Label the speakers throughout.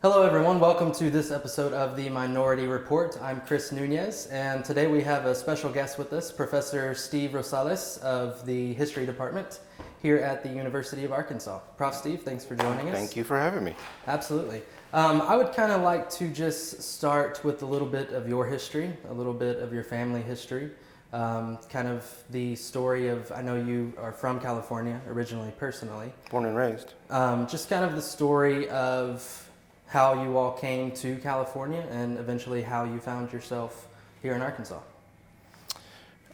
Speaker 1: Hello everyone, welcome to this episode of the Minority Report. I'm Chris Nunez, and today we have a special guest with us, Professor Steve Rosales of the History Department here at the University of Arkansas. Prof. Steve, thanks for joining us.
Speaker 2: Thank you for having me.
Speaker 1: Absolutely. I would kind of like to just start with a little bit of your history, a little bit of your family history, kind of the story of, I know you are from California originally, personally.
Speaker 2: Born and raised.
Speaker 1: Just kind of the story of how you all came to California and eventually how you found yourself here in Arkansas.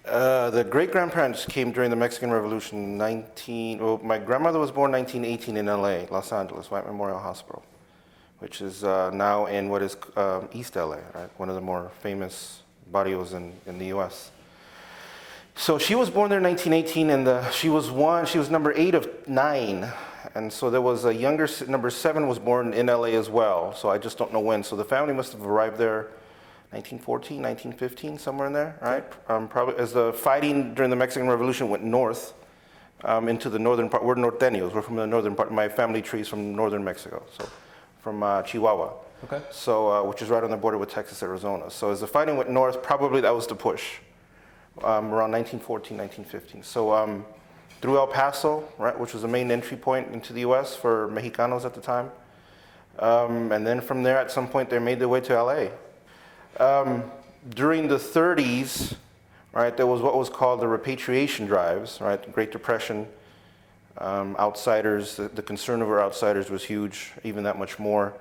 Speaker 2: The great-grandparents came during the Mexican Revolution. My grandmother was born 1918 in LA, Los Angeles, White Memorial Hospital, which is now in what is East LA, right? One of the more famous barrios in the US. So she was born there in 1918, and she was number 8 of 9. And so there was a younger, number 7 was born in LA as well, so I just don't know when. So the family must have arrived there 1914, 1915, somewhere in there, right? Probably as the fighting during the Mexican Revolution went north into the northern part. We're norteños, we're from the northern part. My family tree is from northern Mexico, so from Chihuahua.
Speaker 1: Okay. So,
Speaker 2: which is right on the border with Texas, Arizona. So as the fighting went north, probably that was the push, around 1914, 1915. So through El Paso, right, which was the main entry point into the U.S. for Mexicanos at the time. And then from there, at some point, they made their way to L.A. During the 30s, right, there was what was called the repatriation drives, right, the Great Depression. Outsiders, the concern over outsiders was huge, even that much more.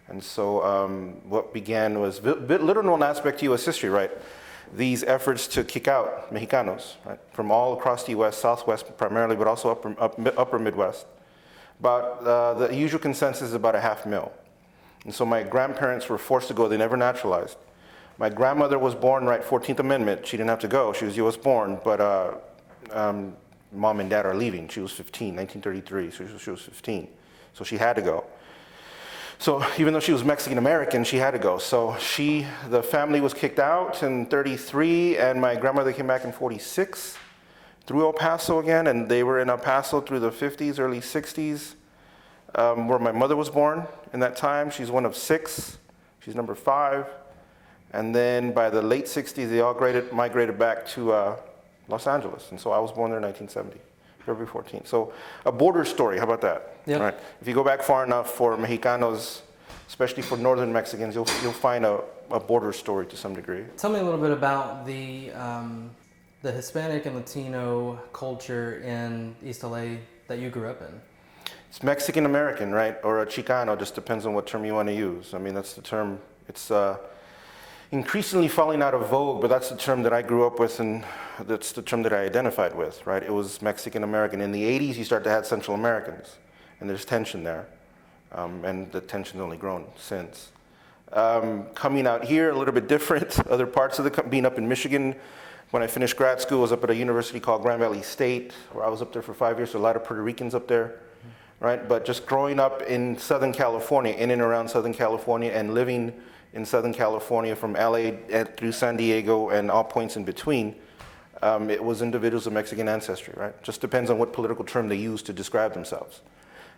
Speaker 2: And so what began was a little known aspect to U.S. history, right? These efforts to kick out Mexicanos, right, from all across the U.S., Southwest primarily, but also upper Midwest. But the usual consensus is about 500,000. And so my grandparents were forced to go. They never naturalized. My grandmother was born, right, 14th Amendment. She didn't have to go. She was U.S. born, but mom and dad are leaving. She was 15, 1933, so she was 15. So she had to go. So even though she was Mexican American, she had to go. So the family was kicked out in 33, and my grandmother came back in 46 through El Paso again, and they were in El Paso through the 50s, early 60s, where my mother was born in that time. She's one of 6. She's number 5. And then by the late 60s, they all migrated back to Los Angeles. And so I was born there in 1970. February 14th. So a border story, how about that?
Speaker 1: Yep.
Speaker 2: Right. If you go back far enough for Mexicanos, especially for northern Mexicans, you'll find a border story to some degree.
Speaker 1: Tell me a little bit about the Hispanic and Latino culture in East LA that you grew up in.
Speaker 2: It's Mexican American, right? Or a Chicano, just depends on what term you want to use. I mean, that's the term. It's increasingly falling out of vogue, but that's the term that I grew up with, and that's the term that I identified with, right? It was Mexican American. In the 80s, you start to have Central Americans, and there's tension there, and the tension's only grown since. Coming out here, a little bit different. Other parts of being up in Michigan, when I finished grad school, I was up at a university called Grand Valley State, where I was up there for 5 years, so a lot of Puerto Ricans up there, right? But just growing up in Southern California, in and around Southern California, and living in Southern California from LA through San Diego and all points in between, it was individuals of Mexican ancestry, right? Just depends on what political term they use to describe themselves.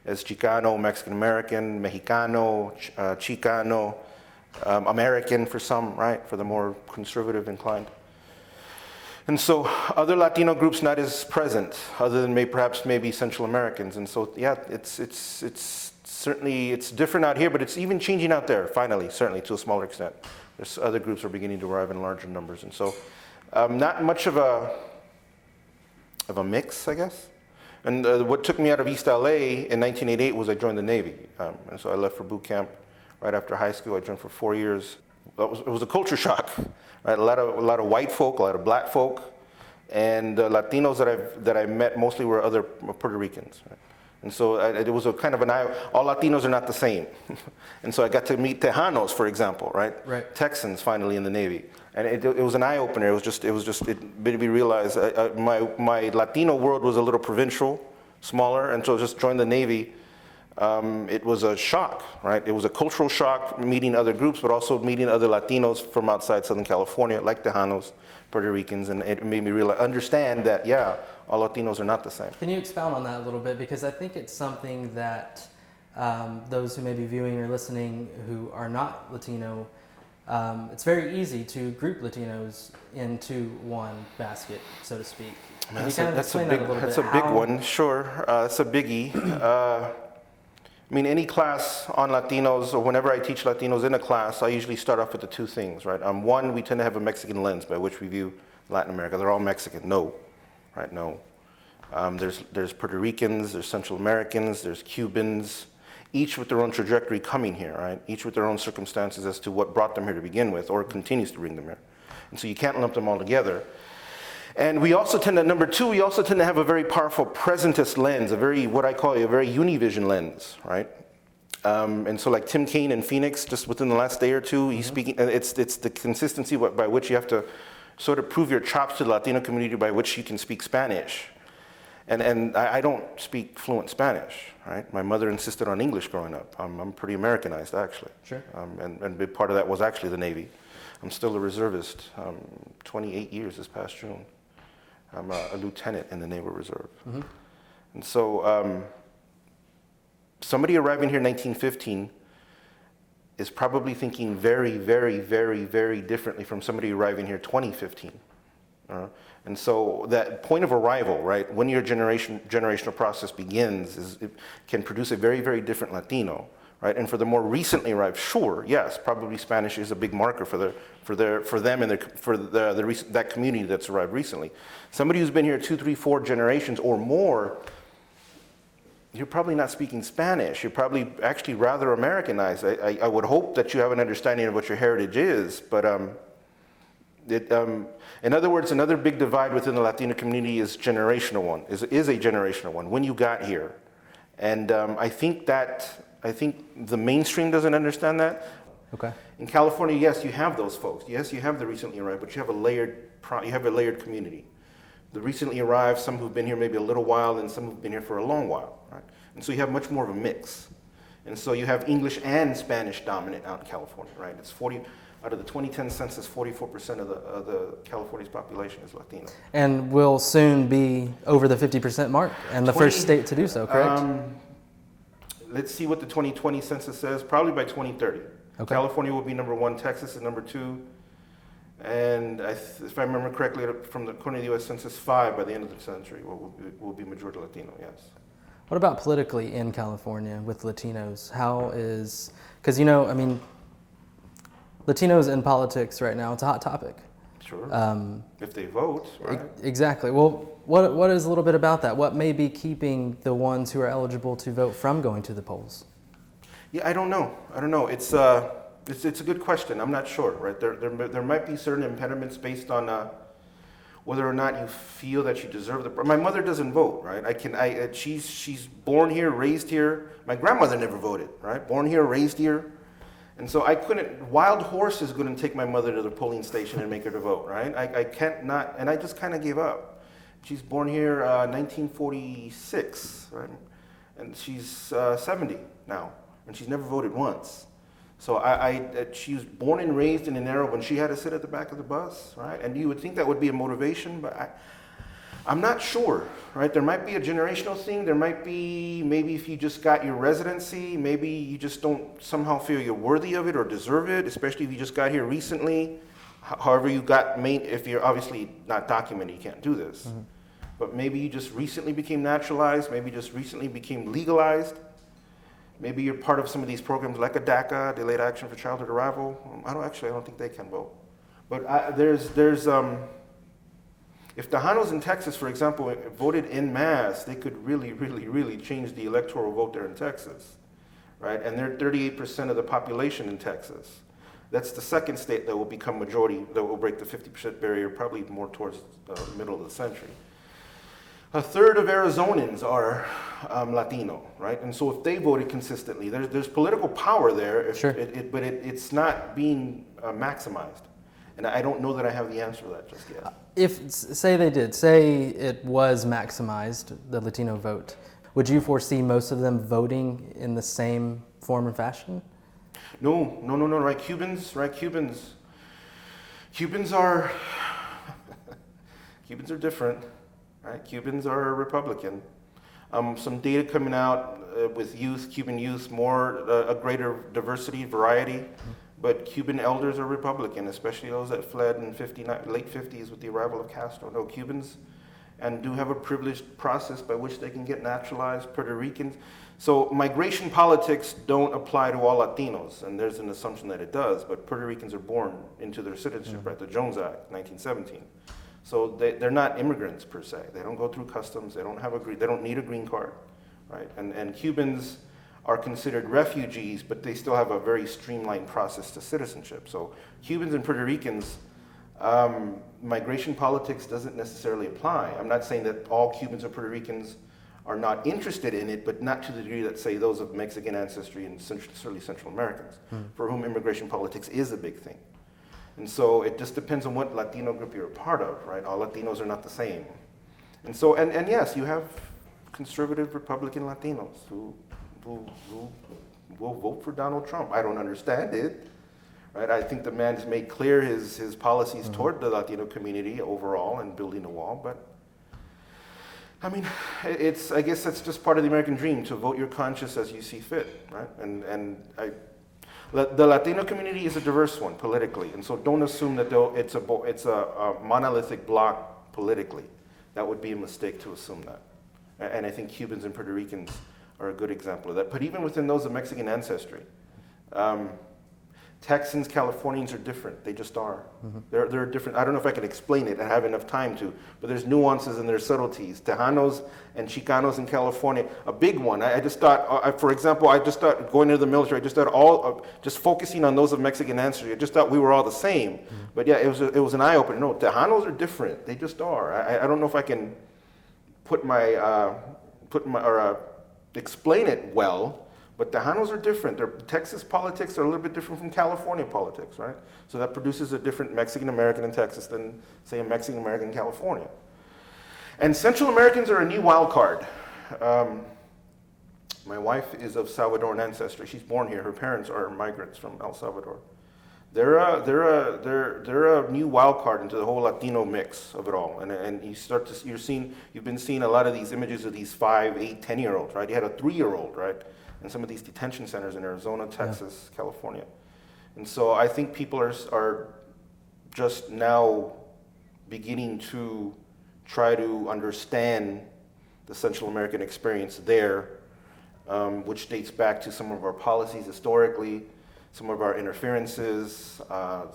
Speaker 2: As Chicano, Mexican American, Mexicano, Chicano, American for some, right? For the more conservative inclined. And so other Latino groups not as present, other than perhaps maybe Central Americans. And so, yeah, it's certainly it's different out here, but it's even changing out there, finally, certainly to a smaller extent. There's other groups are beginning to arrive in larger numbers. And so not much of a mix, I guess. And what took me out of East LA in 1988 was I joined the Navy. And so I left for boot camp right after high school. I joined for 4 years. It was a culture shock, right? A lot of white folk, a lot of black folk, and Latinos that I met mostly were other Puerto Ricans. Right? And so it was a kind of all Latinos are not the same. And so I got to meet Tejanos, for example, right?
Speaker 1: Right.
Speaker 2: Texans finally in the Navy. And it was an eye opener. It made me realize my Latino world was a little provincial, smaller, and so just joined the Navy. It was a shock, right? It was a cultural shock meeting other groups, but also meeting other Latinos from outside Southern California, like Tejanos, Puerto Ricans, and it made me understand that, yeah, all Latinos are not the same.
Speaker 1: Can you expound on that a little bit? Because I think it's something that those who may be viewing or listening who are not Latino, it's very easy to group Latinos into one basket, so to speak.
Speaker 2: That's a big one, sure. It's a biggie. I mean, any class on Latinos, or whenever I teach Latinos in a class, I usually start off with the two things, right? One, we tend to have a Mexican lens by which we view Latin America. They're all Mexican. No, right? No. There's Puerto Ricans, there's Central Americans, there's Cubans, each with their own trajectory coming here, right? Each with their own circumstances as to what brought them here to begin with, or continues to bring them here. And so you can't lump them all together. And we also tend to, number two, we also tend to have a very powerful presentist lens, what I call a very univision lens, right? And so like Tim Kaine in Phoenix, just within the last day or two, he's speaking, it's the consistency by which you have to sort of prove your chops to the Latino community by which you can speak Spanish. And I don't speak fluent Spanish, right? My mother insisted on English growing up. I'm pretty Americanized, actually.
Speaker 1: Sure.
Speaker 2: And a big part of that was actually the Navy. I'm still a reservist, 28 years this past June. I'm a lieutenant in the Naval Reserve. Mm-hmm. And so somebody arriving here in 1915 is probably thinking very, very, very, very differently from somebody arriving here 2015. And so that point of arrival, right, when your generational process begins, it can produce a very, very different Latino. Right, and for the more recently arrived, sure, yes, probably Spanish is a big marker for them and that community that's arrived recently. Somebody who's been here 2, 3, 4 generations or more, you're probably not speaking Spanish. You're probably actually rather Americanized. I would hope that you have an understanding of what your heritage is, but in other words, another big divide within the Latino community is generational one. Is a generational one when you got here, and I think the mainstream doesn't understand that.
Speaker 1: Okay.
Speaker 2: In California, yes, you have those folks. Yes, you have the recently arrived, but you have a layered community. The recently arrived, some who've been here maybe a little while, and some who've been here for a long while, right? And so you have much more of a mix. And so you have English and Spanish dominant out in California, right? It's 40 out of the 2010 census, 44% of the California's population is Latino. And
Speaker 1: will soon be over the 50% mark, and the first state to do so, correct?
Speaker 2: Let's see what the 2020 census says, probably by 2030. Okay. California will be number 1, Texas is number 2, and if I remember correctly, according to the U.S. Census, 5 by the end of the century will be majority Latino, yes.
Speaker 1: What about politically in California with Latinos? Because, Latinos in politics right now, it's a hot topic.
Speaker 2: Sure, if they vote, right?
Speaker 1: Exactly. Well, what is a little bit about that? What may be keeping the ones who are eligible to vote from going to the polls?
Speaker 2: Yeah, I don't know. It's a good question. I'm not sure, right? There might be certain impediments based on whether or not you feel that you deserve the. My mother doesn't vote, right? She's born here, raised here. My grandmother never voted, right? Born here, raised here. And so I couldn't, wild horse is going to take my mother to the polling station and make her to vote, right? I can't not, and I just kind of gave up. She's born here 1946, right? And she's 70 now, and she's never voted once. So she was born and raised in an era when she had to sit at the back of the bus, right? And you would think that would be a motivation, but I'm not sure, right? There might be a generational thing. There might be, maybe if you just got your residency, maybe you just don't somehow feel you're worthy of it or deserve it, especially if you just got here recently. However you got made, if you're obviously not documented, you can't do this. Mm-hmm. But maybe you just recently became naturalized, maybe just recently became legalized. Maybe you're part of some of these programs like a DACA, Delayed Action for Childhood Arrival. I don't think they can vote. But if Tejanos in Texas, for example, voted en masse, they could really, really, really change the electoral vote there in Texas, right? And they're 38% of the population in Texas. That's the second state that will become majority, that will break the 50% barrier, probably more towards the middle of the century. A third of Arizonans are Latino, right? And so if they voted consistently, there's political power there,
Speaker 1: Sure.
Speaker 2: But it's not being maximized. And I don't know that I have the answer to that just yet.
Speaker 1: If, say they did, say it was maximized, the Latino vote, would you foresee most of them voting in the same form and fashion?
Speaker 2: No, right? Cubans are Cubans are different, right? Cubans are Republican. Some data coming out with youth, Cuban youth, a greater diversity, variety, but Cuban elders are Republican, especially those that fled in late 50s with the arrival of Castro. No, Cubans, and do have a privileged process by which they can get naturalized. Puerto Ricans. So migration politics don't apply to all Latinos, and there's an assumption that it does, but Puerto Ricans are born into their citizenship, right? The Jones Act, 1917. So they're not immigrants per se. They don't go through customs. They don't need a green card, right? And Cubans are considered refugees, but they still have a very streamlined process to citizenship. So Cubans and Puerto Ricans, migration politics doesn't necessarily apply. I'm not saying that all Cubans or Puerto Ricans are not interested in it, but not to the degree that, say, those of Mexican ancestry and certainly Central Americans, for whom immigration politics is a big thing. And so it just depends on what Latino group you're a part of, right? All Latinos are not the same. And so, and yes, you have conservative Republican Latinos who will vote for Donald Trump. I don't understand it, right? I think the man's made clear his policies toward the Latino community overall and building a wall, but I mean, I guess that's just part of the American dream, to vote your conscience as you see fit, right? The Latino community is a diverse one politically, and so don't assume that it's a monolithic bloc politically. That would be a mistake to assume that. And I think Cubans and Puerto Ricans are a good example of that. But even within those of Mexican ancestry, Texans, Californians are different. They just are. They're different. I don't know if I can explain it. I have enough time to, but there's nuances and there's subtleties. Tejanos and Chicanos in California, a big one. I just thought, for example, I just thought going into the military, I just thought just focusing on those of Mexican ancestry, I just thought we were all the same. But yeah, it was an eye-opener. No, Tejanos are different. They just are. I don't know if I can explain it well. But Tejanos are different. Texas politics are a little bit different from California politics, right? So that produces a different Mexican American in Texas than, say, a Mexican American in California. And Central Americans are a new wild card. My wife is of Salvadoran ancestry. She's born here. Her parents are migrants from El Salvador. They're a new wild card into the whole Latino mix of it all. And you've been seeing a lot of these images of these 5, 8, 10-year-olds, right? You had a 3-year-old, right? And some of these detention centers in Arizona, Texas, California. And so I think people are just now beginning to try to understand the Central American experience there, which dates back to some of our policies historically, some of our interferences,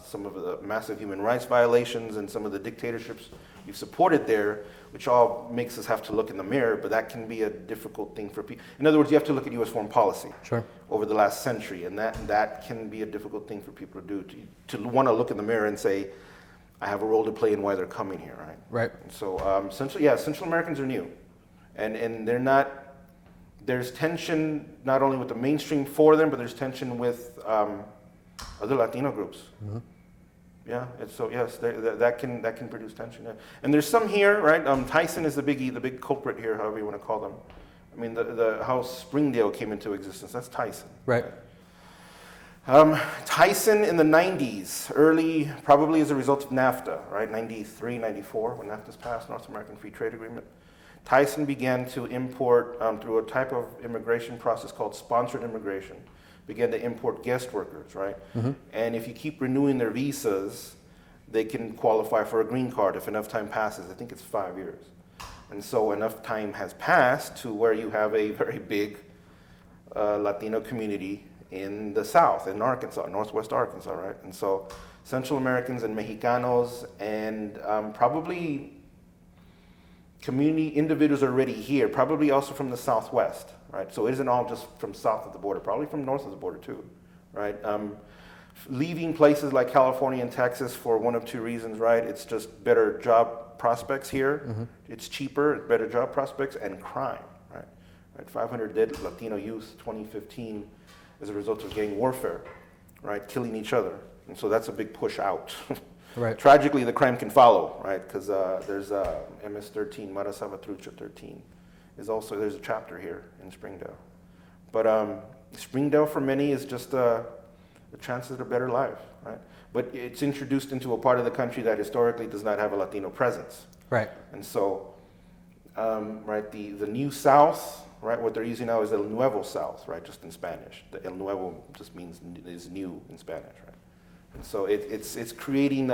Speaker 2: some of the massive human rights violations, and some of the dictatorships you've supported there, which all makes us have to look in the mirror, but that can be a difficult thing for people. In other words, you have to look at U.S. foreign policy over the last century, and that can be a difficult thing for people to do, to want to look in the mirror and say, I have a role to play in why they're coming here, right?
Speaker 1: Right.
Speaker 2: And so, Central Americans are new, and they're not, there's tension not only with the mainstream for them, but there's tension with other Latino groups. Yeah, that can produce tension. Yeah. And there's some here, right? Tyson is the big culprit here, however you want to call them. I mean, how Springdale came into existence, that's Tyson.
Speaker 1: Right.
Speaker 2: Tyson in the 90s, probably as a result of NAFTA, right? 93, 94, when NAFTA's passed, North American Free Trade Agreement. Tyson began to import, through a type of immigration process called sponsored immigration, began to import guest workers, right? And if you keep renewing their visas, they can qualify for a green card if enough time passes. I think it's 5 years. And so enough time has passed to where you have a very big Latino community in the South, in Arkansas, Northwest Arkansas, right? And so Central Americans and Mexicanos and probably community individuals already here, probably also from the Southwest, right? So it isn't all just from south of the border, probably from north of the border too, right? Leaving places like California and Texas for one of two reasons, right? It's just better job prospects here. Mm-hmm. It's cheaper, better job prospects, and crime, right? 500 dead Latino youth, 2015, as a result of gang warfare, right? Killing each other. And so that's a big push out.
Speaker 1: Right.
Speaker 2: Tragically, the crime can follow, right? Because there's MS-13, Mara Salvatrucha 13, there's a chapter here in Springdale. But Springdale for many is just the chances of a better life, right? But it's introduced into a part of the country that historically does not have a Latino presence.
Speaker 1: Right.
Speaker 2: And so, right, the New South, right, what they're using now is El Nuevo South, right, just in Spanish. The El Nuevo just is new in Spanish, right? And so it's creating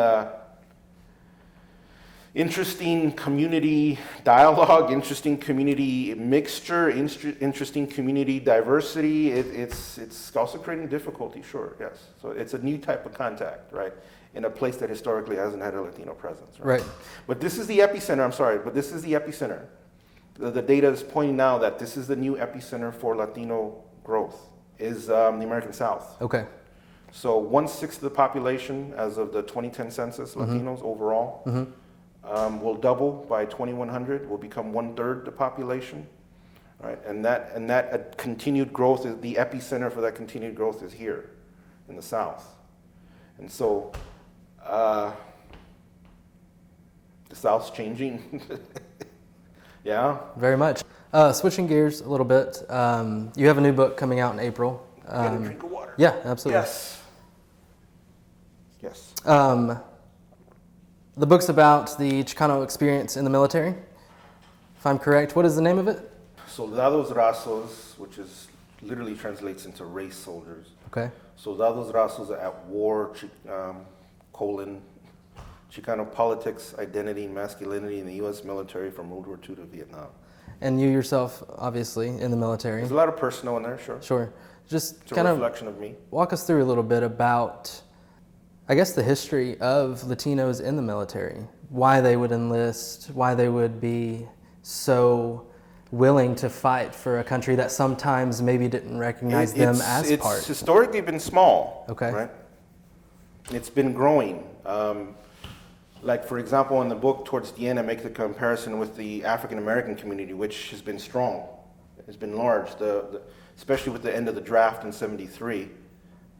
Speaker 2: interesting community dialogue, interesting community mixture, interesting community diversity. It's also creating difficulty, sure, yes. So it's a new type of contact, right, in a place that historically hasn't had a Latino presence. Right. But this is the epicenter, The data is pointing now that this is the new epicenter for Latino growth, is the American South.
Speaker 1: Okay.
Speaker 2: So 1/6 of the population, as of the 2010 census, Latinos overall, will double by 2100. Will become 1/3 the population, right? And that continued growth is the epicenter for that continued growth is here, in the South. And so, the South's changing. Yeah.
Speaker 1: Very much. Switching gears a little bit, you have a new book coming out in April.
Speaker 2: Get a drink of water.
Speaker 1: Yeah, absolutely.
Speaker 2: Yes.
Speaker 1: The book's about the Chicano experience in the military, if I'm correct. What is the name of it?
Speaker 2: Soldados Rasos, which is literally translates into race soldiers.
Speaker 1: Okay.
Speaker 2: Soldados Rasos at war, Chicano politics, identity, and masculinity in the U.S. military from World War II to Vietnam.
Speaker 1: And you yourself, obviously, in the military.
Speaker 2: There's a lot of personal in there, sure.
Speaker 1: Sure. Just
Speaker 2: it's
Speaker 1: kind
Speaker 2: a reflection of me.
Speaker 1: Walk us through a little bit about, I guess, the history of Latinos in the military. Why they would enlist, why they would be so willing to fight for a country that sometimes maybe didn't recognize them as part.
Speaker 2: It's historically been small.
Speaker 1: Okay.
Speaker 2: Right? It's been growing. Like, for example, in the book, towards the end, I make the comparison with the African American community, which has been strong. It's been large, especially with the end of the draft in '73.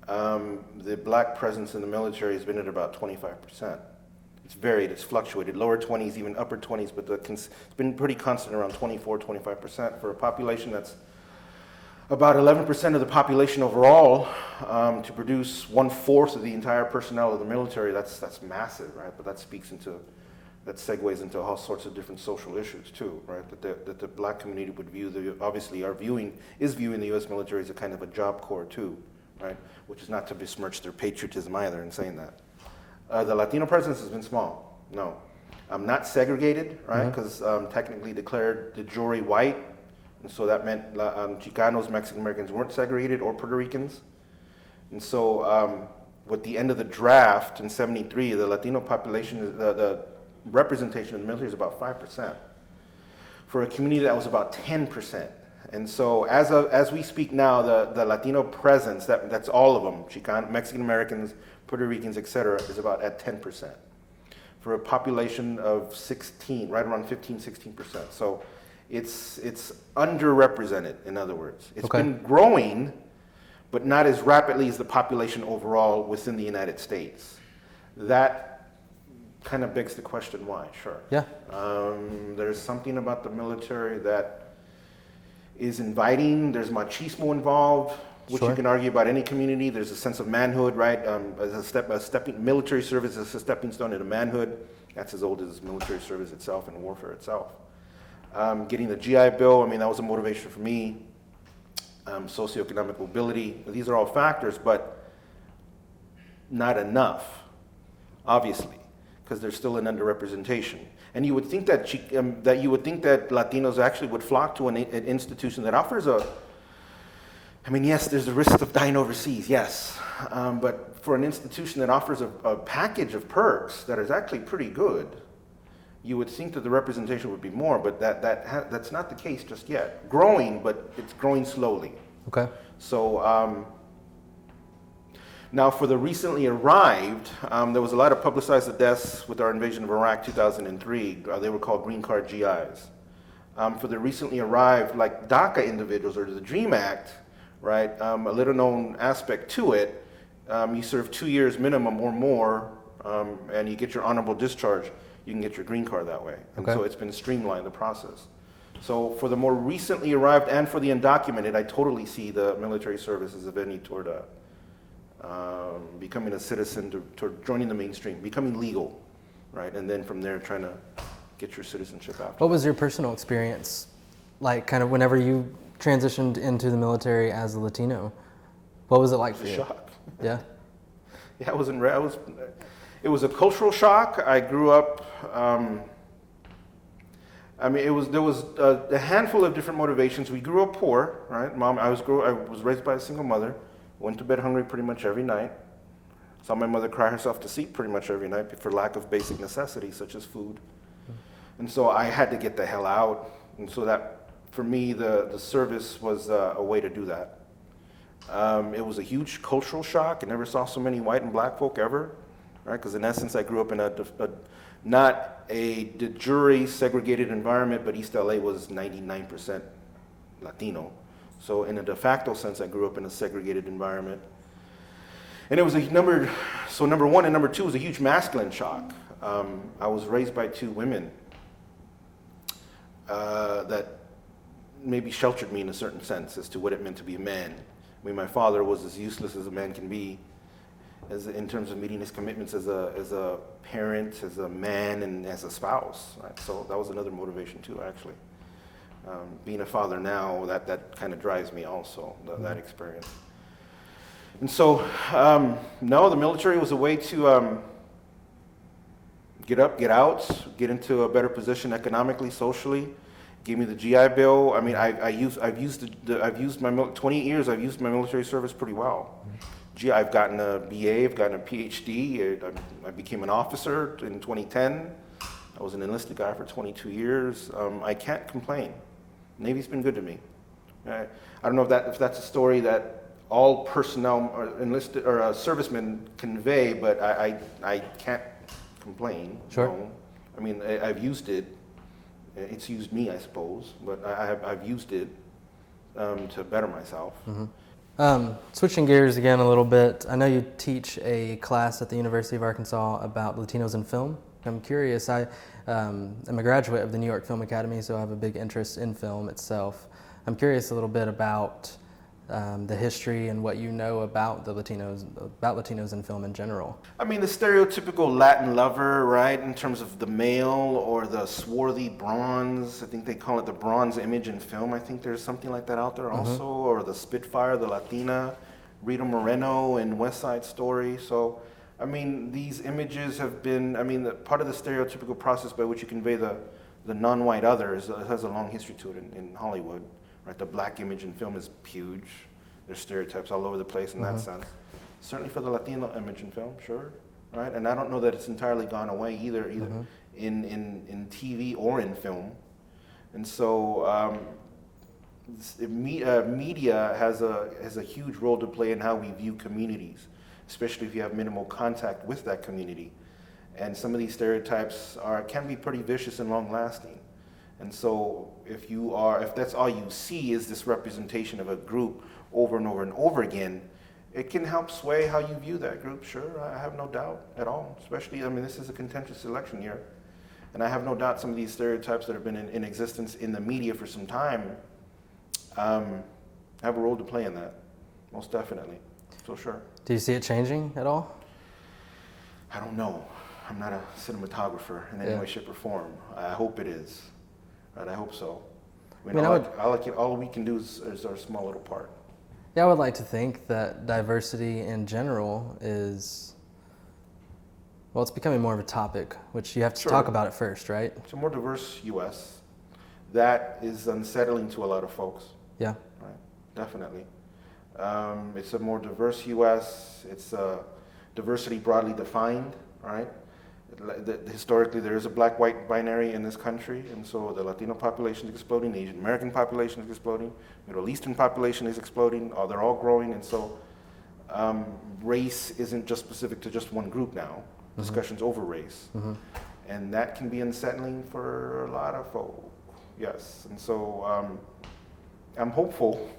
Speaker 2: The black presence in the military has been at about 25%. It's varied, it's fluctuated, lower 20s, even upper 20s, but it's been pretty constant around 24, 25% for a population that's about 11% of the population overall. To produce 1/4 of the entire personnel of the military, that's massive, right? But that segues into all sorts of different social issues too, right? That the black community would view obviously is viewing the U.S. military as a kind of a job corps too, right? Which is not to besmirch their patriotism either in saying that. The Latino presence has been small, no. Not segregated, right? Because technically declared de jure white, and so that meant Chicanos, Mexican Americans weren't segregated, or Puerto Ricans. And so with the end of the draft in '73, the Latino population, the representation of the military is about 5%. For a community that was about 10%. And so as we speak now, the Latino presence, that's all of them, Chicano, Mexican Americans, Puerto Ricans, et cetera, is about at 10%. For a population of 16, right around 15, 16%. So it's underrepresented, in other words. It's been growing, but not as rapidly as the population overall within the United States. That kind of begs the question why, sure.
Speaker 1: Yeah.
Speaker 2: There's something about the military that is inviting. There's machismo involved, which you can argue about any community. There's a sense of manhood, right? Military service is a stepping stone into manhood. That's as old as military service itself and warfare itself. Getting the GI Bill, I mean, that was a motivation for me. Socioeconomic mobility, these are all factors, but not enough, obviously, because there's still an underrepresentation. And you would think that Latinos actually would flock to an institution that offers I mean, yes, there's the risk of dying overseas, yes. But for an institution that offers a package of perks that is actually pretty good, you would think that the representation would be more, but that's not the case just yet. Growing, but it's growing slowly.
Speaker 1: Okay.
Speaker 2: So now for the recently arrived, there was a lot of publicized deaths with our invasion of Iraq 2003. They were called green card GIs. For the recently arrived, like DACA individuals or the DREAM Act, right? A little known aspect to it, you serve 2 years minimum or more, and you get your honorable discharge. You can get your green card that way. And
Speaker 1: Okay.
Speaker 2: so it's been streamlined, the process. So for the more recently arrived and for the undocumented, I totally see the military service as a venue toward becoming a citizen, toward joining the mainstream, becoming legal, right? And then from there, trying to get your citizenship after.
Speaker 1: What was your personal experience like, kind of whenever you transitioned into the military as a Latino? What was it like for you?
Speaker 2: Shock.
Speaker 1: Yeah.
Speaker 2: Yeah, it was a cultural shock. I grew up. I mean, there was a handful of different motivations. We grew up poor, right? I was raised by a single mother. Went to bed hungry pretty much every night. Saw my mother cry herself to sleep pretty much every night for lack of basic necessities such as food. And so I had to get the hell out. And so that, for me, the service was a way to do that. It was a huge cultural shock. I never saw so many white and black folk ever, right? Because in essence, I grew up in not a de jure segregated environment, but East LA was 99% Latino. So in a de facto sense, I grew up in a segregated environment. And it was number one and number two was a huge masculine shock. I was raised by two women that maybe sheltered me in a certain sense as to what it meant to be a man. I mean, my father was as useless as a man can be, in terms of meeting his commitments as a parent, as a man, and as a spouse. Right? So that was another motivation too, actually. Being a father now, that kind of drives me also, that experience. And so, no, the military was a way to get up, get out, get into a better position economically, socially. Gave me the GI Bill. I mean, I've used my 28 years. I've used my military service pretty well. Gee, I've gotten a BA. I've gotten a PhD. I became an officer in 2010. I was an enlisted guy for 22 years. I can't complain. Navy's been good to me. I don't know if that's a story that all personnel or enlisted or servicemen convey, but I can't complain.
Speaker 1: Sure.
Speaker 2: No. I mean, I've used it. It's used me, I suppose, but I've used it to better myself.
Speaker 1: Mm-hmm. Switching gears again a little bit, I know you teach a class at the University of Arkansas about Latinos in film. I'm curious, I am a graduate of the New York Film Academy, so I have a big interest in film itself. I'm curious a little bit about the history and what you know about Latinos in film in general.
Speaker 2: I mean, the stereotypical Latin lover, right, in terms of the male or the swarthy bronze. I think they call it the bronze image in film. I think there's something like that out there also, or the Spitfire, the Latina, Rita Moreno in West Side Story. So, I mean, these images have been, part of the stereotypical process by which you convey the non-white other has a long history to it in Hollywood. Right, the black image in film is huge. There's stereotypes all over the place in that sense. Certainly for the Latino image in film, sure. Right, and I don't know that it's entirely gone away either in TV or in film. And so media has a huge role to play in how we view communities, especially if you have minimal contact with that community. And some of these stereotypes can be pretty vicious and long-lasting. And so if that's all you see is this representation of a group over and over and over again, it can help sway how you view that group, sure, I have no doubt at all. Especially, this is a contentious election year. And I have no doubt some of these stereotypes that have been in existence in the media for some time have a role to play in that, most definitely, so sure.
Speaker 1: Do you see it changing at all?
Speaker 2: I don't know. I'm not a cinematographer in any way, shape, or form. I hope it is. Right, I hope so. All we can do is our small little part.
Speaker 1: Yeah, I would like to think that diversity in general is, well, it's becoming more of a topic, which you have to talk about it first, right?
Speaker 2: It's a more diverse U.S. That is unsettling to a lot of folks.
Speaker 1: Yeah.
Speaker 2: Right, definitely. It's a more diverse U.S. It's diversity broadly defined, right? Historically, there is a black-white binary in this country, and so the Latino population is exploding, the Asian American population is exploding, Middle Eastern population is exploding. They're all growing, and so race isn't just specific to just one group now. Discussions over race, and that can be unsettling for a lot of folk. Yes, and so I'm hopeful.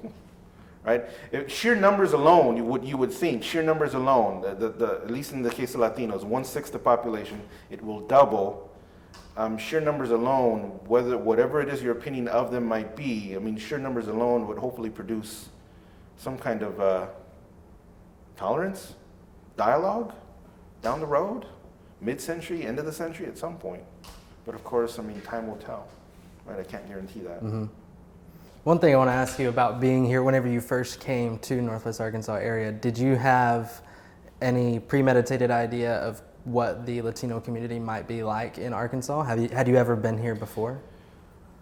Speaker 2: Right? Sheer numbers alone, you would think, sheer numbers alone, at least in the case of Latinos, 1/6 the population, it will double. Sheer numbers alone, whatever it is your opinion of them might be, I mean, sheer numbers alone would hopefully produce some kind of tolerance, dialogue down the road, mid-century, end of the century, at some point. But of course, I mean, time will tell. Right? I can't guarantee that.
Speaker 1: One thing I want to ask you about being here, whenever you first came to Northwest Arkansas area, did you have any premeditated idea of what the Latino community might be like in Arkansas? Had you ever been here before?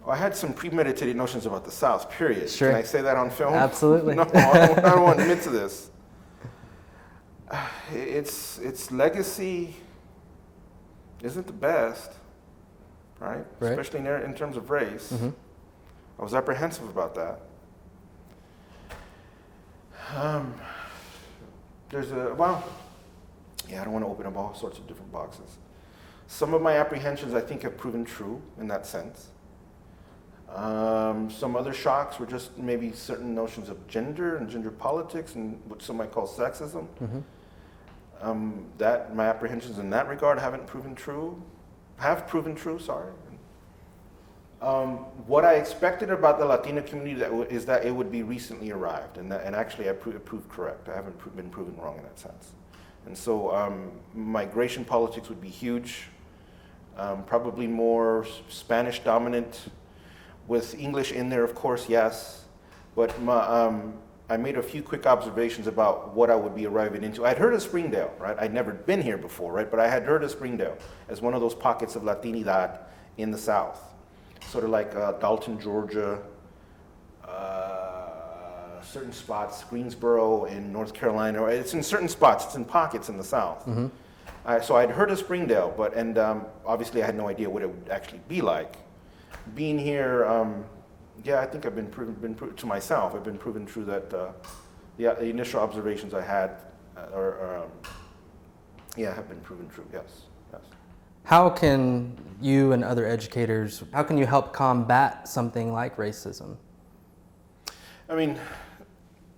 Speaker 2: Well, I had some premeditated notions about the South, period.
Speaker 1: Sure.
Speaker 2: Can I say that on film?
Speaker 1: Absolutely.
Speaker 2: No, I don't want to admit to this. Its legacy isn't the best, right? Especially in terms of race. I was apprehensive about that. I don't want to open up all sorts of different boxes. Some of my apprehensions, I think, have proven true in that sense. Some other shocks were just maybe certain notions of gender and gender politics and what some might call sexism. That my apprehensions in that regard have proven true. What I expected about the Latino community is that it would be recently arrived, and actually it proved correct. I haven't been proven wrong in that sense. And so migration politics would be huge, probably more Spanish dominant, with English in there, of course, yes. But I made a few quick observations about what I would be arriving into. I'd heard of Springdale, right? I'd never been here before, right? But I had heard of Springdale as one of those pockets of Latinidad in the South. Sort of like Dalton, Georgia, certain spots, Greensboro in North Carolina. It's in certain spots, it's in pockets in the South. So I'd heard of Springdale, and obviously I had no idea what it would actually be like. Being here, I think I've been proven to myself, I've been proven true that the initial observations I had have been proven true, yes.
Speaker 1: How can you and other educators, how can you help combat something like racism?
Speaker 2: I mean,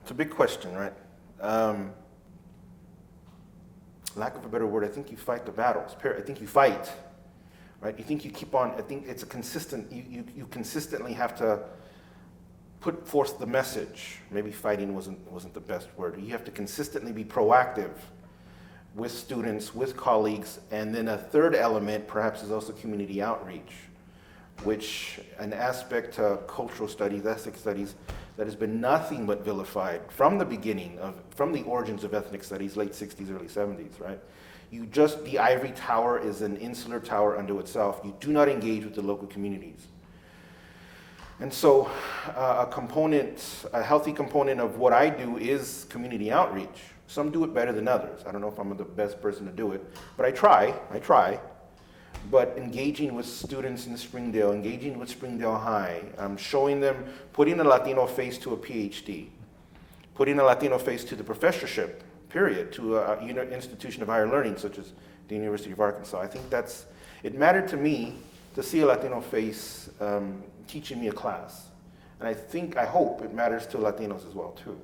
Speaker 2: it's a big question, right? Lack of a better word, I think you fight the battles. I think you fight, right? You think you keep on, I think it's a consistent, you consistently have to put forth the message. Maybe fighting wasn't the best word. You have to consistently be proactive with students, with colleagues, and then a third element perhaps is also community outreach, which an aspect to cultural studies, ethnic studies, that has been nothing but vilified from the beginning, from the origins of ethnic studies, late 60s, early 70s, right? The ivory tower is an insular tower unto itself. You do not engage with the local communities. And so a healthy component of what I do is community outreach. Some do it better than others. I don't know if I'm the best person to do it, but I try. But engaging with students in Springdale, engaging with Springdale High, showing them, putting a Latino face to a PhD, putting a Latino face to the professorship, period, to an institution of higher learning such as the University of Arkansas. I think it mattered to me to see a Latino face teaching me a class. And I hope it matters to Latinos as well, too.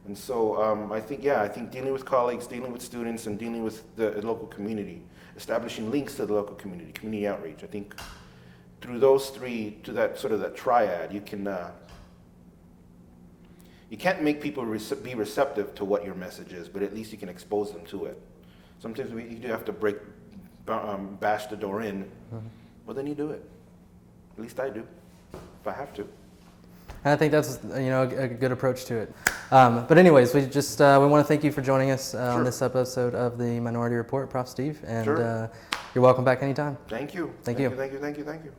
Speaker 2: And so I think dealing with colleagues, dealing with students, and dealing with the local community, establishing links to the local community, community outreach. I think through those three, to that sort of that triad, you can't make people be receptive to what your message is, but at least you can expose them to it. Sometimes you do have to bash the door in. Well, then you do it. At least I do, if I have to.
Speaker 1: I think that's a good approach to it. But anyways, we want to thank you for joining us on this episode of the Minority Report, Prof. Steve, and you're welcome back anytime.
Speaker 2: Thank you.
Speaker 1: Thank you.
Speaker 2: Thank you.